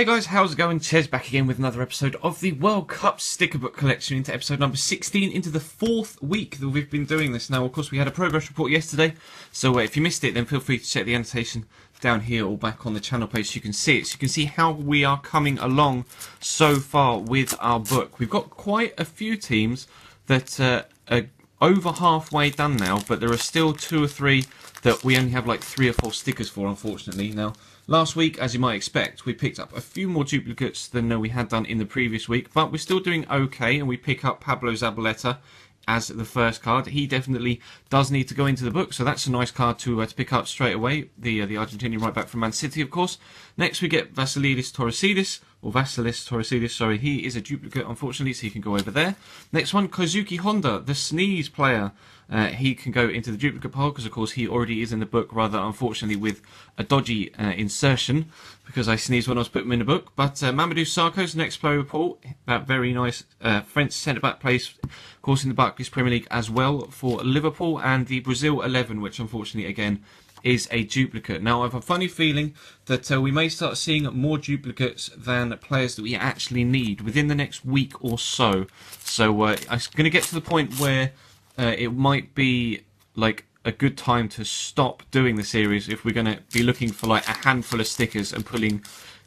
Hey guys, how's it going? Ches back again with another episode of the World Cup Stickerbook collection, into episode number 16, into the 4th week that we've been doing this now. Of course, we had a progress report yesterday, so if you missed it, then feel free to check the annotation down here or back on the channel page so you can see it. So you can see how we are coming along so far with our book. We've got quite a few teams that are over halfway done now, but there are still 2 or 3 that we only have like 3 or 4 stickers for, unfortunately. Now, last week, as you might expect, we picked up a few more duplicates than we had done in the previous week, but we're still doing okay, and we pick up Pablo Zabaleta as the first card. He definitely does need to go into the book, so that's a nice card to pick up straight away. The Argentinian right back from Man City, of course. Next we get Vasilis Torresidis, sorry. He is a duplicate, unfortunately, so he can go over there. Next one, Kozuki Honda, the Sneeze player. He can go into the duplicate pile because, of course, he already is in the book, rather unfortunately with a dodgy insertion because I sneezed when I was putting him in the book. But Mamadou Sakho's next player report, that very nice French centre-back, plays, of course, in the Barclays Premier League as well for Liverpool, and the Brazil 11, which unfortunately, again, is a duplicate. Now, I have a funny feeling that we may start seeing more duplicates than players that we actually need within the next week or so. So I'm going to get to the point where it might be like a good time to stop doing the series if we're going to be looking for like a handful of stickers and pulling,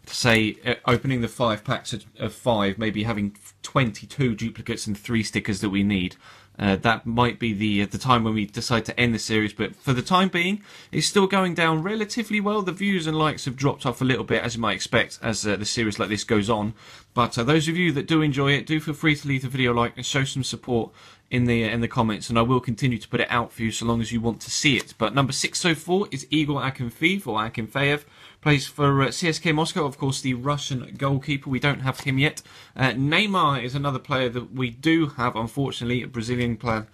say, opening the 5 packs of 5, maybe having 22 duplicates and 3 stickers that we need. That might be the time when we decide to end the series, but for the time being, it's still going down relatively well. The views and likes have dropped off a little bit, as you might expect, as the series like this goes on. But those of you that do enjoy it, do feel free to leave the video a like and show some support in the comments, and I will continue to put it out for you so long as you want to see it. But number 604 is Igor Akinfeev, plays for CSKA Moscow, of course, the Russian goalkeeper. We don't have him yet. Neymar is another player that we do have, unfortunately, a Brazilian player,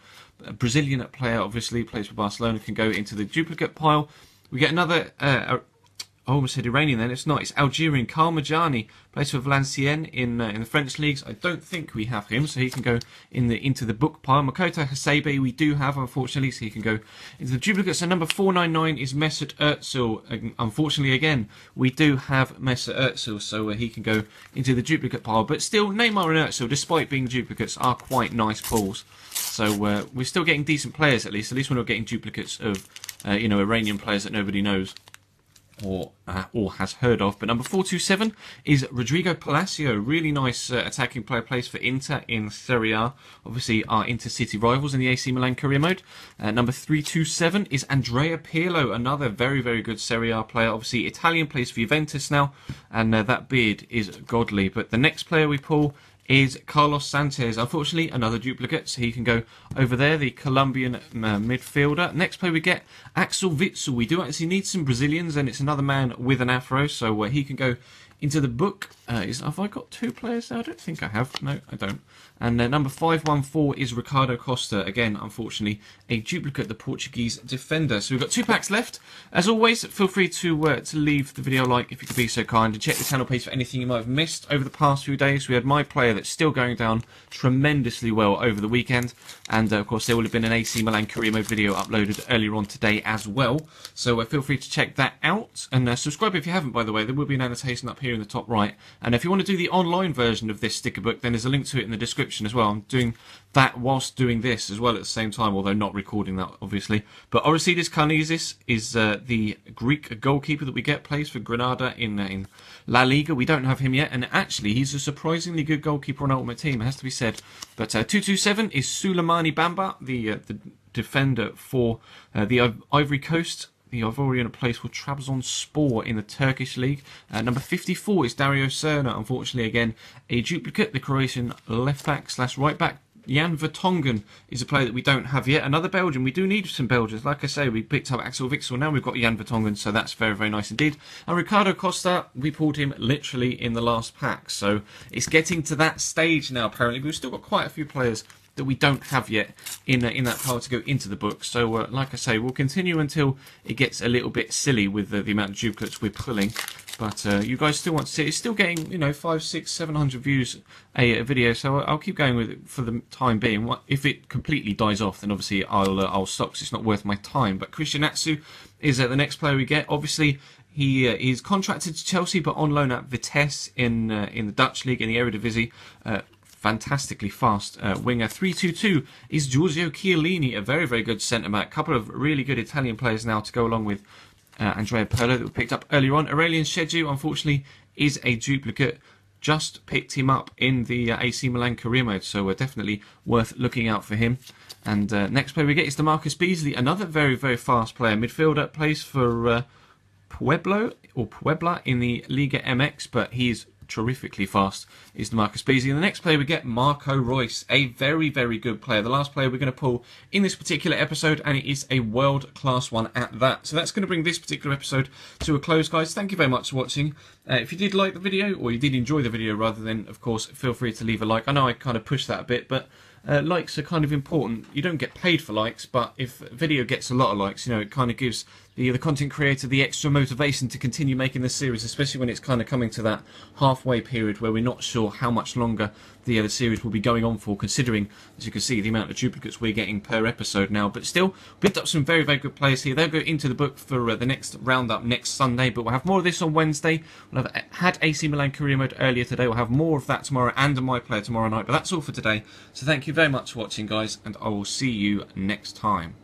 obviously, plays for Barcelona, can go into the duplicate pile. We get another, I almost said Iranian then, it's not, it's Algerian, Kalmajani, plays for Valenciennes in the French leagues. I don't think we have him, so he can go into the book pile. Makoto Hasebe we do have, unfortunately, so he can go into the duplicates. So number 499 is Mesut Özil. Unfortunately, again, we do have Mesut Özil, so he can go into the duplicate pile. But still, Neymar and Özil, despite being duplicates, are quite nice pulls. So we're still getting decent players, at least. At least we're not getting duplicates of Iranian players that nobody knows or has heard of. But number 427 is Rodrigo Palacio, really nice attacking player, plays for Inter in Serie A, obviously our Intercity rivals in the AC Milan career mode. Number 327 is Andrea Pirlo, another very, very good Serie A player, obviously Italian, plays for Juventus now, and that beard is godly. But the next player we pull is Carlos Sanchez. Unfortunately, another duplicate, so he can go over there, the Colombian midfielder. Next player we get Axel Witsel. We do actually need some Brazilians, and it's another man with an afro, so he can go into the book. Have I got 2 players there? I don't think I have. No, I don't. And number 514 is Ricardo Costa. Again, unfortunately, a duplicate, the Portuguese defender. So we've got 2 packs left. As always, feel free to leave the video a like if you could be so kind, and check the channel page for anything you might have missed over the past few days. We had my player that's still going down tremendously well over the weekend, and of course there will have been an AC Milan career mode video uploaded earlier on today as well. So feel free to check that out, and subscribe if you haven't, by the way. There will be an annotation up here in the top right, and if you want to do the online version of this sticker book, then there's a link to it in the description as well. I'm doing that whilst doing this as well at the same time, although not recording that, obviously. But Orosides Karnizis is the Greek goalkeeper that we get, plays for Granada in La Liga. We don't have him yet, and actually he's a surprisingly good goalkeeper on Ultimate Team, it has to be said. But 227 is Suleimani Bamba, the defender for the Ivory Coast. The Ivorian plays for Trabzonspor in the Turkish league. Number 54 is Dario Serna. Unfortunately, again, a duplicate. The Croatian left back / right back. Jan Vertonghen is a player that we don't have yet. Another Belgian. We do need some Belgians. Like I say, we picked up Axel Witsel. Now we've got Jan Vertonghen, so that's very, very nice indeed. And Ricardo Costa, we pulled him literally in the last pack. So it's getting to that stage now, apparently. We've still got quite a few players that we don't have yet in that pile to go into the book. So like I say, we'll continue until it gets a little bit silly with the amount of duplicates we're pulling. But you guys still want to see it. It's still getting, 500, 600, 700 views a video, so I'll keep going with it for the time being. If it completely dies off, then obviously I'll stop, because it's not worth my time. But Christian Atsu is the next player we get. Obviously, He is contracted to Chelsea, but on loan at Vitesse in the Dutch league in the Eredivisie. Fantastically fast winger. 3-2-2 is Giorgio Chiellini, a very, very good centre-back. Couple of really good Italian players now to go along with Andrea Pirlo that we picked up earlier on. Aurelian Sheju, unfortunately, is a duplicate. Just picked him up in the AC Milan career mode, so definitely worth looking out for him. And next player we get is DeMarcus Beasley, another very, very fast player. Midfielder, plays for Puebla in the Liga MX, but he is terrifically fast, is DeMarcus Beasley. And the next player we get, Marco Reus, a very, very good player. The last player we're going to pull in this particular episode, and it is a world-class one at that. So that's going to bring this particular episode to a close, guys. Thank you very much for watching. If you did like the video, or you did enjoy the video rather, then, of course, feel free to leave a like. I know I kind of pushed that a bit, but likes are kind of important. You don't get paid for likes, but if a video gets a lot of likes, you know, it kind of gives the content creator the extra motivation to continue making this series, especially when it's kind of coming to that halfway period where we're not sure how much longer the series will be going on for, considering, as you can see, the amount of duplicates we're getting per episode now. But still, we picked up some very, very good players here. They'll go into the book for the next roundup next Sunday, but we'll have more of this on Wednesday. We'll have had AC Milan career mode earlier today. We'll have more of that tomorrow and my player tomorrow night. But that's all for today. So thank you very much for watching, guys, and I will see you next time.